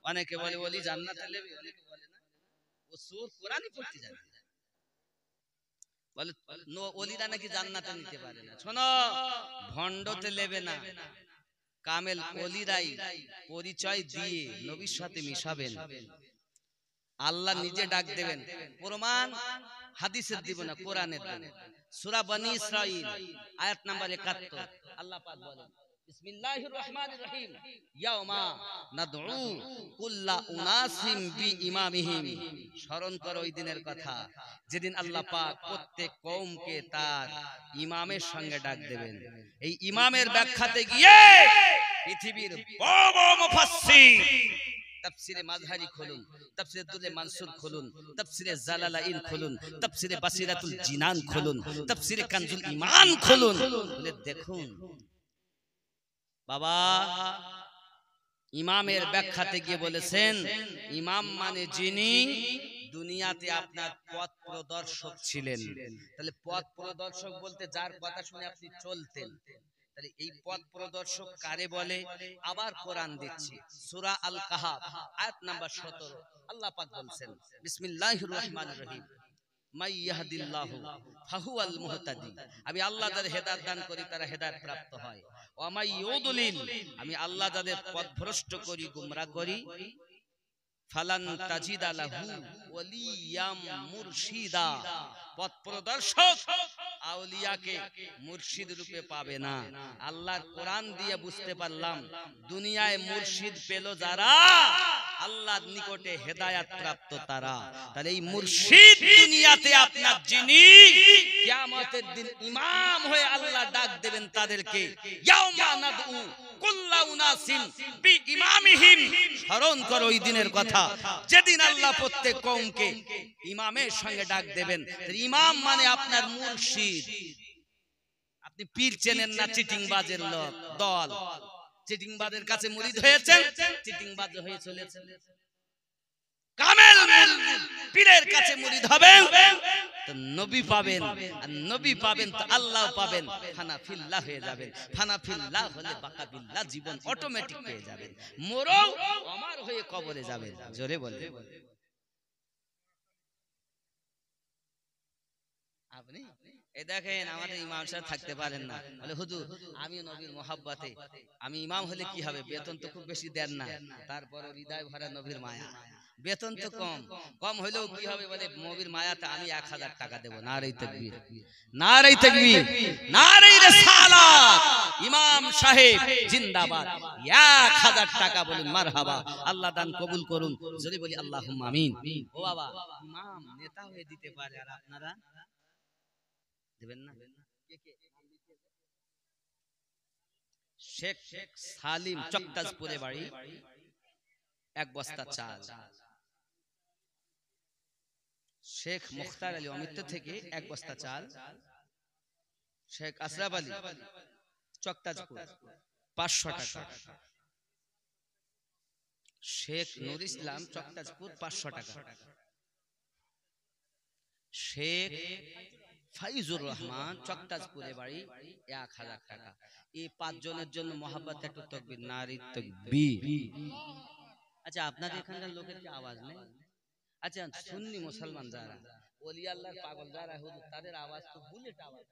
অনেকে বলে ওলি জান্নাতে নেবে অনেকে বলে না ও সূরা কোরআনই পড়তে জানে বলে ওলিরা নাকি জান্নাতে নিতে পারে না শোনো ভণ্ডতে নেবে না কামেল ওলিরাই পরিচয় দিয়ে নবীর সাথে মিশাবেন আল্লাহ নিজে ডাক দেবেন প্রমাণ হাদিসের দিব না কোরআনের দেন সূরা বনী ইসরাঈল আয়াত নাম্বার 71 আল্লাহ পাক বলেন বিসমিল্লাহির রহমানির রহিম ইয়াউমা নাদউ কুল্লা উনাসিম বিইমামিহিম স্মরণ করো ওই দিনের কথা যেদিন আল্লাহ পাক প্রত্যেক কওমকে তার ইমামের সঙ্গে ডাক দেবেন এই ইমামের ব্যাখ্যাতে গিয়ে পৃথিবীর বড় বড় মুফাসসির তাফসিরে মাযহারি খুলুন তাফসিরে দুলে মানসুর খুলুন তাফসিরে জালালাইন খুলুন তাফসিরে বাসিরাতুল জিনান খুলুন তাফসিরে কানজুল ঈমান খুলুন বলে দেখুন বাবা ইমামের ব্যাখ্যাতে গিয়ে বলেছেন ইমাম মানে যিনি দুনিয়াতে আপনার পথ প্রদর্শক ছিলেন তাহলে পথ প্রদর্শক বলতে যার কথা শুনে আপনি চলতেন তাহলে এই পথ প্রদর্শক কারে বলে আবার কোরআন দিচ্ছি সূরা আল কাহাফ আয়াত নাম্বার 17 আল্লাহ পাক বলেন বিসমিল্লাহির রহমানির রহিম মাই ইয়াহদিল্লাহু ফাহুয়াল মুহতাদি আমি আল্লাহ যাদের হেদায়েত দান করি তারা হেদায়েত প্রাপ্ত হয় ওয়া মাই ইউদলিল আমি আল্লাহ যাদের পথভ্রষ্ট করি গোমরা করি ফালান তাজিদা লাহু ওয়ালিয়াম মুরশিদা পথ প্রদর্শক আউলিয়াকে মুর্শিদ রূপে পাবে না আল্লাহর কোরআন দিয়ে বুঝতে পারলাম দুনিয়ায় মুর্শিদ পেল যারা আল্লাহর নিকটে হেদায়েত প্রাপ্ত তারা তাহলে এই মুর্শিদ দুনিয়াতে আপনার যিনি কিয়ামতের দিন ইমাম হয়ে আল্লাহ ডাক দেবেন তাদেরকে ইয়াউমা নাদউ কুল্লা উনাসিন বিইমামিহিম স্মরণ করো ওই দিনের কথা যেদিন আল্লাহ প্রত্যেক কওমকে ইমামের সঙ্গে ডাক দেবেন ইমাম মানে আপনার মুর্শিদ আপনি পীর চেনেন না চিটিংবাজের দল চিটিংবাজের কাছে মুরিদ হয়েছেন চিটিংবাজ হয়ে চলেছেন কামেল পীরের কাছে মুরিদ হবেন তো নবী পাবেন আর নবী পাবেন তো আল্লাহ পাবেন ফানাফিল্লাহ হয়ে যাবেন ফানাফিল্লাহ হলে বাকাবিল্লাহ জীবন অটোমেটিক পেয়ে যাবেন মরও অমর হয়ে কবরে যাবেন জোরে বলে আপনি এই দেখেন আমাদের ইমাম সাহেব থাকতে পারেন না বলে হুজুর আমি নবীর মহব্বতে আমি ইমাম হলে কি হবে বেতন তো খুব বেশি দেন না তারপরে হৃদয় ভরা নবীর মায়া বেতন তো কম হইলেও কি হবে বলে নবীর মায়াতে আমি 1000 টাকা দেব নারে তাকবীর নারে তাকবীর নারে রিসালাত ইমাম সাহেব জিন্দাবাদ 1000 টাকা বলুন মারহাবা আল্লাহ দান কবুল করুন যদি বলি আল্লাহুম্মা আমিন ও বাবা ইমাম নেতা হয়ে দিতে পারে আর আপনারা দেবেন না কে কে শেখ সালিম চকতাজপুরে বাড়ি এক বস্তা চাল শেখ মুখতার আলী অমিত থেকে এক বস্তা চাল শেখ আশরাফ আলী চকতাজপুর 500 টাকা শেখ নূর ইসলাম চকতাজপুর 500 টাকা শেখ ফাইজুর রহমান চকতাজপুরে বাড়ি 1000 টাকা এই 5 জনের জন্য মহব্বত একটু তাকবীর নারী তাকবীর আচ্ছা আপনাদের এখানকার লোকের কি আওয়াজ নেই আচ্ছা সুন্নি মুসলমান যারা ওলি আল্লাহর পাগল যারা হুজুর তাদের আওয়াজ তো বুলেট আওয়াজ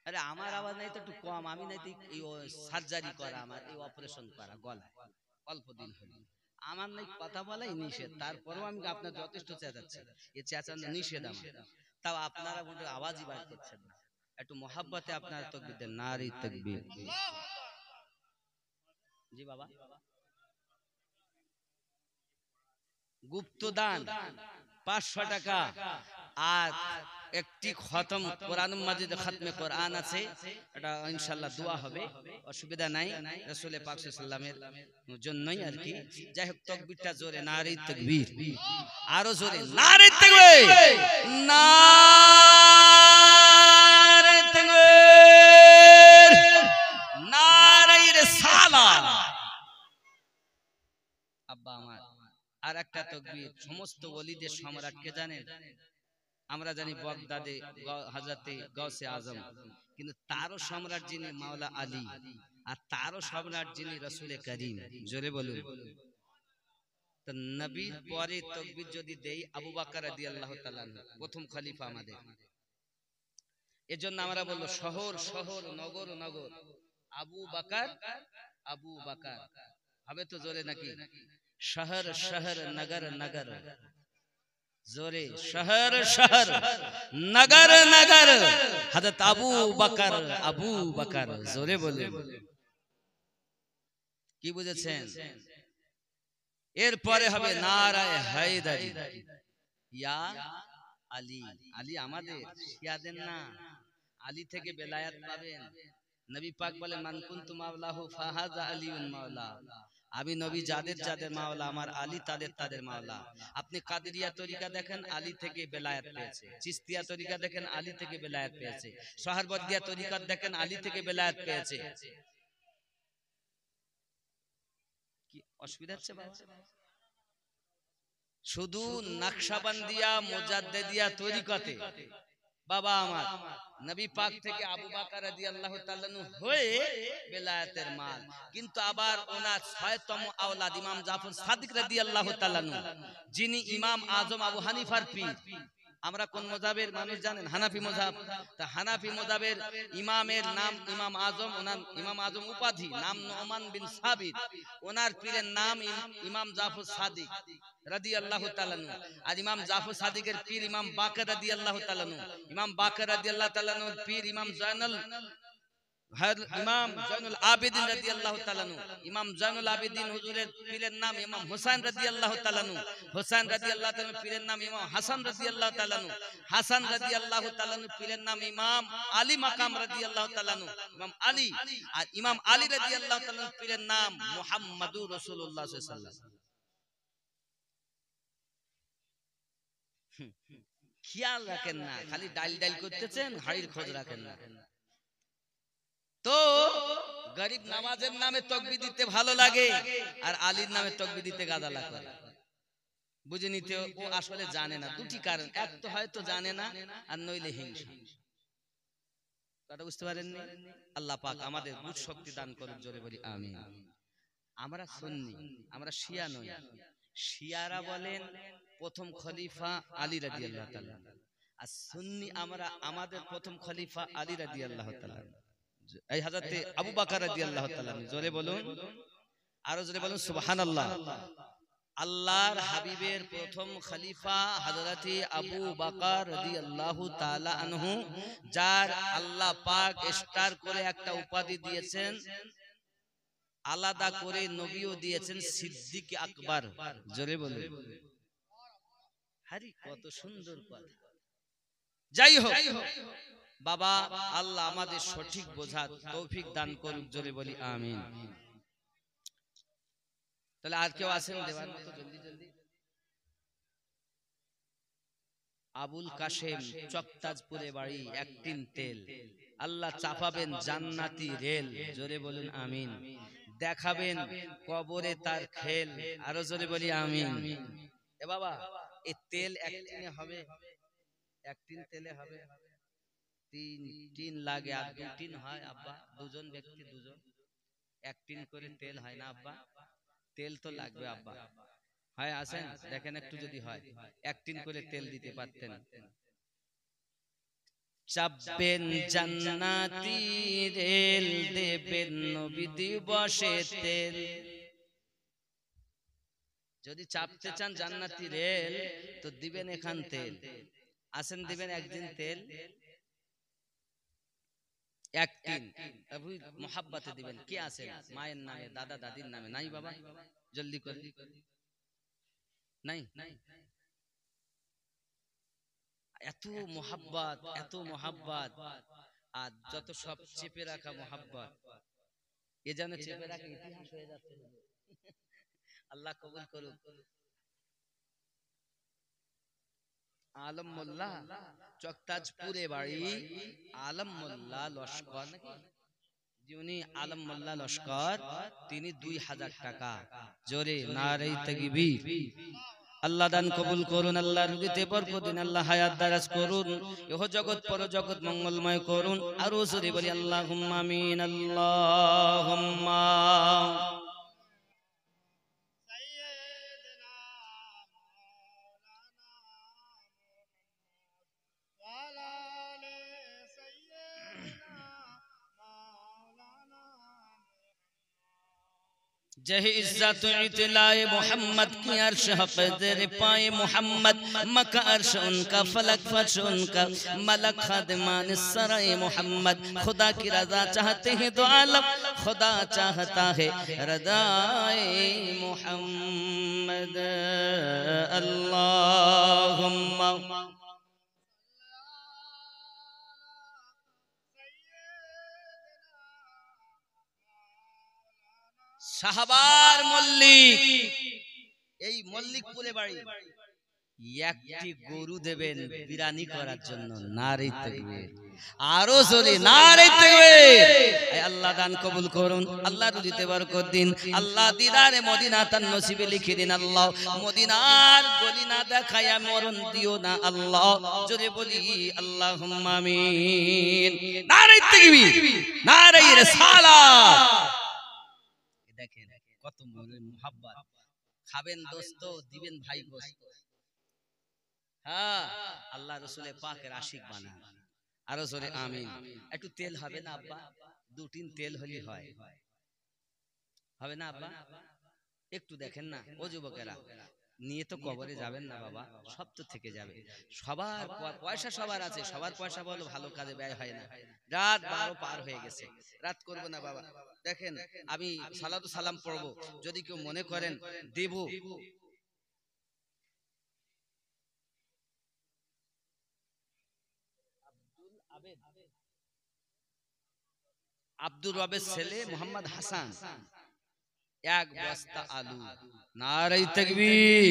আরে আমার আওয়াজ নাই তো একটু কম আমি নাই এই সার্জারি করা আমার এই অপারেশন করা গলায় অল্প দিন হলো আমার নাই কথা বলাই নিষেধ তারপরেও আমি আপনার যথেষ্ট চেঁচাচ্ছি এই চেঁচানো নিষেধ আমার তাও আপনারা বলতে আওয়াজই বার করছেন না একটু মোহাব্বতে আপনারা তাকবীর দেন, নারী তাকবীর। জি বাবা। গুপ্ত দান 500 টাকা, আর একটি খতম কোরআন মাজিদে খতমে কোরআন আছে, এটা ইনশাআল্লাহ দোয়া হবে, অসুবিধা নাই, রাসূল পাক সাল্লাল্লাহু আলাইহি ওয়াসাল্লামের জন্যই আর কি। যাই হোক, তাকবীরটা জোরে, নারী তাকবীর, আরো জোরে নারী তাকবীর, নারী তাকবীর, নারী রিসালাত। আব্বা আমার আর একটা তাকবীর, সমস্ত ওলিদের সম্রাটকে জানেন? আমরা জানি বাগদাদে হযরতে গাউসে আজম, কিন্তু তারও সম্রাট যিনি মাওলা আলী, আর তারও সম্রাট যিনি রাসূলে করিম। জোরে বলুন। তো নবীর পরে তাকবীর যদি দেই আবু বকর রাদিয়াল্লাহু তাআলা প্রথম খলিফা আমাদের, এজন্য আমরা বলবো শহর শহর, নগর নগর, আবু বকর আবু বকর হবে তো জোরে নাকি? শহর শহর, নগর নগর, জোরে শহর শহর, নগর নগর, হযরত আবু বকর, জোরে বলুন। কি বুঝেছেন? এরপরে হবে নারায়ে হায়দারি, ইয়া আলী। আলী আমাদের শিয়াদের না, আলী থেকে বেলায়াত পাবেন। নবী পাক বলেন, মান কুনতু মাওলাহু ফাহাযা আলিউন মাওলা, আমি নবী যাদের যাদের মাওলা, আমার আলী তাদের তাদের মাওলা। আপনি কাদেরিয়া তরিকা দেখেন, আলী থেকে বেলায়াত পেয়েছে। চিশতিয়া তরিকা দেখেন, আলী থেকে বেলায়াত পেয়েছে। সোহরাওয়ার্দিয়া তরিকা দেখেন, আলী থেকে বেলায়াত পেয়েছে। কি অসুবিধা হচ্ছে বাবা? শুধু নকশবন্দিয়া মুজাদ্দিদিয়া তরিকাতে বাবা আমার নবী পাক থেকে আবু বকর রাদিয়াল্লাহু তাআলা হয়ে বেলায়েতের মাল, কিন্তু আবার ওনার ৬তম আওলাদ ইমাম জাফর সাদিক রাদিয়াল্লাহু তাআলা, যিনি ইমাম আজম আবু হানিফার পীর। আমরা কোন মাযহাবের মানুষ জানেন? হানাফি মাযহাব। তা হানাফি মাযহাবের ইমামের নাম ইমাম আজম, ওনার ইমাম আজম উপাধি, নাম নোমান বিন সাবিত, ওনার পীরের নাম ইমাম জাফর সাদিক রাদিয়াল্লাহু তাআলা। আর ইমাম জাফর সাদিকের পীর ইমাম বাকর রাদিয়াল্লাহু তাআলা। ইমাম বাকর রাদিয়াল্লাহু তাআলার পীর ইমাম জয়নুল আবেদিন রাদিয়াল্লাহু তাআলা। ইমাম জয়নুল আবেদিন হুজুরের পীরের নাম ইমাম হুসাইন রাদিয়াল্লাহু তাআলা। হুসাইন রাদিয়াল্লাহু তাআলার পীরের নাম ইমাম হাসান রাদিয়াল্লাহু তাআলা। হাসান রাদিয়াল্লাহু তাআলার পীরের নাম ইমাম আলী মাকাম রাদিয়াল্লাহু তাআলা, ইমাম আলী। আর ইমাম আলী রাদিয়াল্লাহু তাআলার পীরের নাম মুহাম্মাদুর রাসূলুল্লাহ সাল্লাল্লাহু আলাইহি ওয়াসাল্লাম। খেয়াল রাখেন না, খালি ডাইল ডাইল করতেছেন, হাড়ির খোঁজ রাখেন না। তো গরিব নামাজের নামে তাকবীর দিতে ভালো লাগে, আর আলীর নামে তাকবীর দিতে গাদালা করে। বুঝে নিতে ও আসলে জানে না। দুটি কারণ, এক তো হয়তো জানে না, আর নইলে হিংসা। কথা বুঝতে পারেননি? আল্লাহ পাক আমাদের বুঝ শক্তি দান করুন, জোরে বলি আমিন। আমরা সুন্নি, আমরা শিয়া নই। শিয়ারা বলেন প্রথম খলিফা আলী রাদিয়াল্লাহু তাআলা, আর সুন্নি আমরা আমাদের প্রথম খলিফা আলী রাদিয়াল্লাহু তাআলা, এই হযরতে আবু বকর রাদিয়াল্লাহু তাআলা। জোরে বলুন, আরো জোরে বলুন সুবহানাল্লাহ। আল্লাহর হাবিবের প্রথম খলিফা হযরতে আবু বকর রাদিয়াল্লাহু তাআলা আনহু, যার আল্লাহ পাক স্টার করে একটা উপাধি দিয়েছেন, আলাদা করে নবীও দিয়েছেন, সিদ্দিক আকবর। জোরে বলুন। হারি কত সুন্দর কথা। যাই হোক বাবা, আল্লাহ আমাদের সঠিক বোঝার তৌফিক দান করুক, জোরে বলি আমিন। তাহলে আর কেউ আছেন দেওয়ার মতো? জলদি জলদি। আবুল কাশেম, চকতাজপুরে বাড়ি, এক টিন তেল। আল্লাহ চাপাবেন জান্নাতি রেল, জোরে বলুন আমিন। দেখাবেন কবরে তার খেল, আরো জোরে বলি আমিন। এ বাবা, এই তেল এক টিনে হবে? এক টিন তেলে হবে? 3 টিন লাগে, আর 2 টিন হয় আব্বা, দুজন ব্যক্তি দুজন, 1 টিন করে তেল হয় না আব্বা? তেল তো লাগবে আব্বা। হয় আসেন দেখেন একটু, যদি হয় 1 টিন করে তেল দিতে পারতেন। চাপবেন জান্নাতি রেল, দেবেন নবী দিবসে তেল। যদি চাপতে চান জান্নাতি রেল, তো দিবেন এখান তেল। আসেন দিবেন একদিন তেল। এক তিন মোহাব্বতে দিবেন। কে আছেন মায়ের নামে দাদা দাদির নামে? নাই বাবা, জলদি করে। নাই? এত মোহাব্বত, এত মোহাব্বত, আর যত সব চেপে রাখা মোহাব্বত, এ যেন চেপে রাখা ইতিহাস হয়ে যাচ্ছে। আল্লাহ কবুল করুন। আলম মোল্লা, চকতাজপুরে বাড়ি। আলম মোল্লা লস্কর নাকি, যিনি আলম মোল্লা লস্কর, তিনি 2000 টাকা। জোরে নারে তাকবীর। আল্লাহ দান কবুল করুন, আল্লাহ রুজিতে বরকত দিন, আল্লাহ হায়াত দারাজ করুন, ইহ জগৎ পর জগৎ মঙ্গলময় করুন। আরো জোরে বলি আল্লাহুম্মা আমিন। আল্লাহুম্মা जह इज्जत इतलाए मोहम्मद की अर्श हफ़ज़ पाए मोहम्मद, मका अर्श उनका, फलक फर्श उनका, मलक खादिमान सराए मोहम्मद। खुदा की रज़ा चाहते हैं तो आलम खुदा चाहता है रज़ाए मोहम्मद। अल्लाहुम्मा সাহাবার মল্লিক, এই মল্লিকপুরে বাড়ি। একটি গরু দেবেন বিরানি করার জন্য। নারে তাকবীর। আরো জোরে নারে তাকবীর। আল্লাহ দান কবুল করুন, আল্লাহ রুজিতে বরকত দিন, আল্লাহ দিদারে মদিনা তার নসিবে লিখে দিন। আল্লাহ মদিনার গলি না দেখায়া মরণ দিও না আল্লাহ। জোরে বলি আল্লাহুম্মা আমিন। নারে তাকবীর, নারে রিসালাত। দেখেন কত মোহাব্বত। খাবেন দোস্ত, দিবেন ভাই গোস্ত। হ্যাঁ, আল্লাহ রাসূলের পাকের আশিক বানান। আরো জোরে আমিন। একটু তেল হবে না আব্বা? 2-3 তেল হলি হয়, হবে না আব্বা? একটু দেখেন না ও যুবকেরা, নিয়ে তো কবরে যাবেন না বাবা, সব তো থেকে যাবে। সবার পয়সা সবার আছে, সবার পয়সা বলো ভালো কাজে ব্যয় হয় না। রাত 12 পার হয়ে গেছে, রাত করব না বাবা। দেখেন আমি সালাতু সালাম পড়ব, যদি কেউ মনে করেন দেব। আব্দুল রবের ছেলে মোহাম্মদ হাসান, 1 বস্তা আলু। নারে তাকবীর।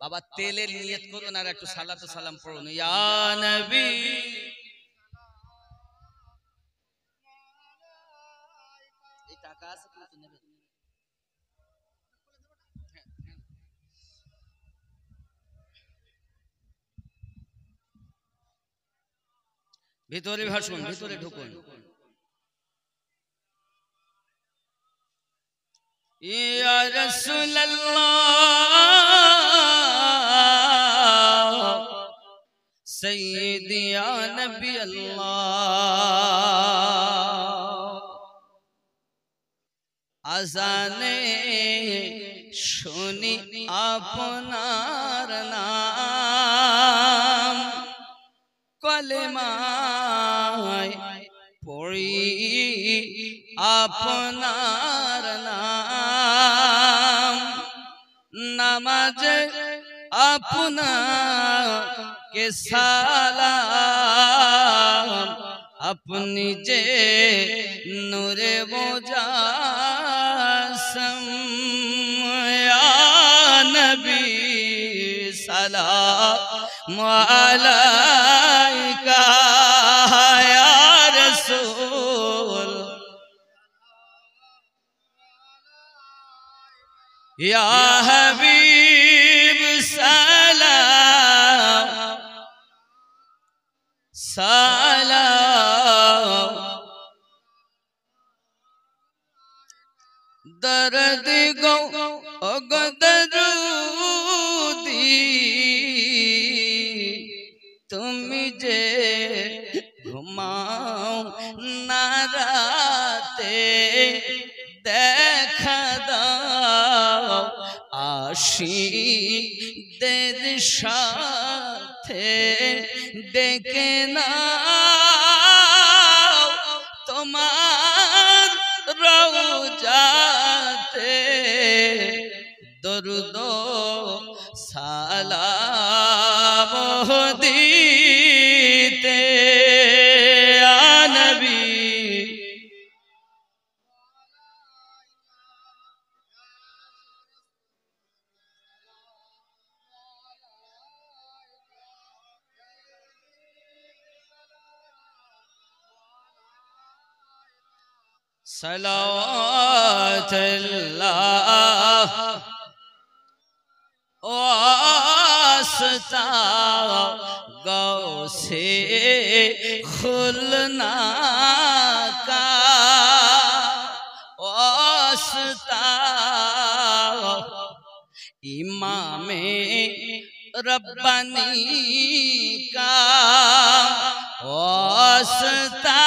বাবা তেলের নিয়ত করুন আর একটু সালাতু সালাম পড়ুন। ইয়া নবী এই টাকা আছে কিন্তু নেবে। ভিতরে ভাসুন, ভিতরে ঢুকুন। ইয়া রাসূলুল্লাহ সাইয়্যিদি ইয়া নবী আল্লাহ, আজানে শুনি আপনার নাম, কলেমায় পড়ি আপনার নাম, নামাজে আপনাকে সালাম, আপনি যে নূরে মুজাসসাম, ইয়া নবী সালাম আলাইকা ইয়া রাসূল, ইয়া হাবিব সালাম সালাম, দরদ গো দরুদি তুমি যে ঘুমাও না রাতে, দেখা দাও আশিকদের সাথে ডেকে নাও, जाते दरुदो सलाम दीते या नबी सलावतुल्लाह वास्ता गौसे खुलना का वास्ता इमामे रब्बानी का वास्ता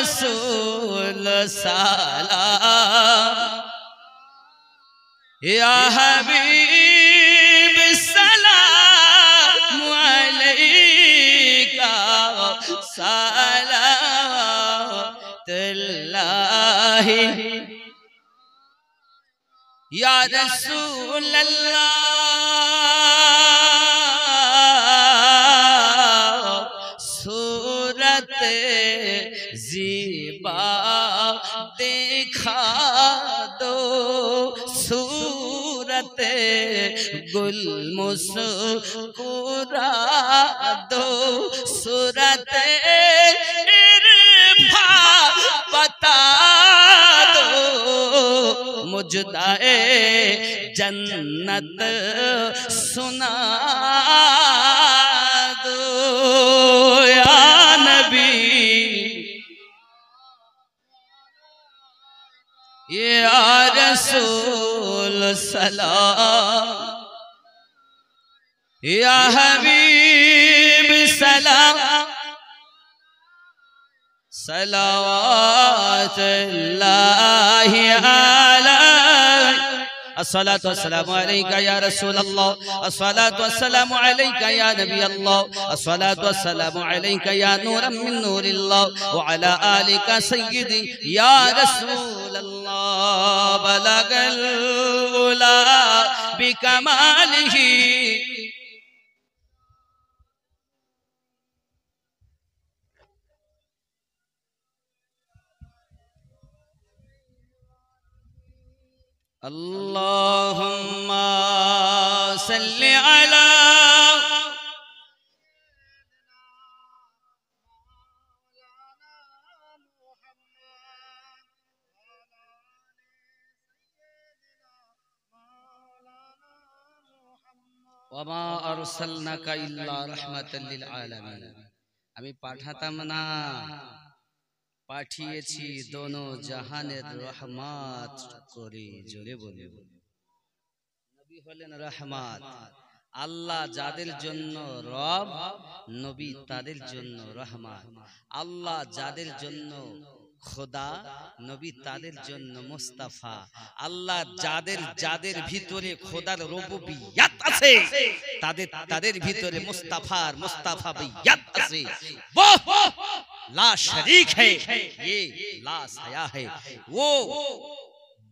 रसूल सलाम या हबीब सलाम अलैका सलावतुल्लाह या रसूल अल्लाह ज़ीबा देखा दो सूरत गुल मुस्कुरा दो सूरत इरफा बता दो मुजदाए जन्नत सुना दो या नबी या रसूल सलाम या हबीब सलाम सलावतुल्लाह अलैहि अस्सलातु वस्सलामु अलैका या रसूल अल्लाह अस्सलातु वस्सलामु अलैका या नबी अल्लाह अस्सलातु वस्सलामु अलैका या नूरम मिन नूरिल्लाह व अला आलिका सय्यदी या रसूल अल्लाह बलगल उला बिकमालिही अल्लाहुम्मा सल्लि अला वमा अरसलनाका इल्ला रहमाताल लिल आलामीन আমি পাঠাতাম না পাঠিয়েছি দোনো জাহানের রহমত করে জোরে বলে নবী হলেন রহমত আল্লাহ যাদের জন্য রব নবী তাদের জন্য রহমত আল্লাহ যাদের জন্য খোদা নবী তাদের জন্য মুস্তাফা আল্লাহ যাদের যাদের ভিতরে খোদার রুবুবিয়ত আছে তাদের ভিতরে মুস্তাফাবিয়ত আছে वो ला शरीक है ये ला साया है वो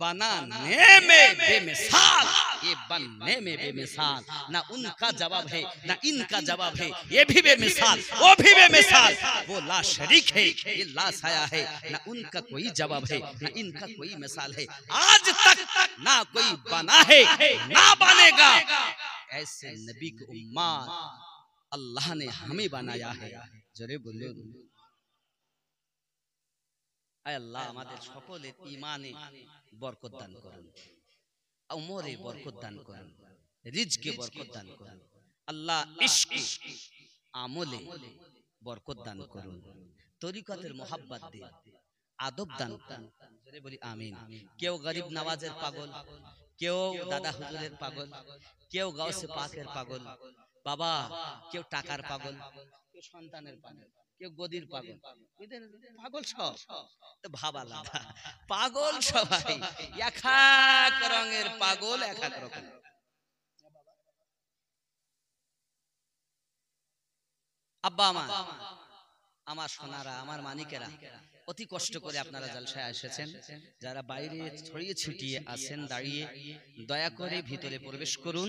बनाने में बेमिसाल ये बनने में बेमिसाल ना उनका जवाब है ना इनका जवाब है ये भी बेमिसाल वो भी बेमिसाल वो ला शरीक है ये ला साया है ना उनका कोई जवाब है ना इनका कोई मिसाल है आज तक ना कोई बना है ना बनेगा ऐसे नबी की उम्मत अल्लाह ने हमें बनाया है जरे बोले आय अल्लाह আমাদের সকলের ঈমানে বরকত দান করুন উমরে বরকত দান করুন রিজকে বরকত দান করুন আল্লাহ ইশক আমলে বরকত দান করুন তরিকতের মোহাব্বত দিন আদব দান করুন জোরে বলি আমিন কেউ গরিব নওয়াজের পাগল কেউ দাদা হুজুরের পাগল কেউ গাউসে পাকের পাগল বাবা কেউ টাকার পাগল, কেউ সন্তানের পাগল, কেউ গদির পাগল, পাগল সব তো ভাব আলাদা, পাগল সবাই এক এক রঙের পাগল, এক এক রকম। আব্বা আমার সোনারা, আমার মানিকেরা, অতি কষ্ট করে আপনারা জলসায় এসেছেন, যারা বাইরে ছড়িয়ে ছিটিয়ে আছেন দাঁড়িয়ে, দয়া করে ভিতরে প্রবেশ করুন,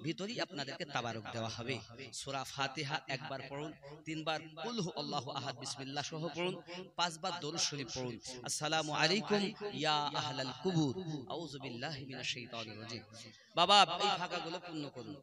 ভিতরেই আপনাদেরকে তাবারক দেওয়া হবে। সূরা ফাতিহা একবার পড়ুন, 3 বার কুল হু আল্লাহু আহাদ বিসমিল্লাহ সহ পড়ুন, 5 বার দরুদ শরীফ পড়ুন। আসসালামু আলাইকুম ইয়া আহলাল কুবুর, আউযু বিল্লাহি মিনাশ শাইতানির রাজিম। বাবা এই ফাঁকাগুলো পূর্ণ করুন।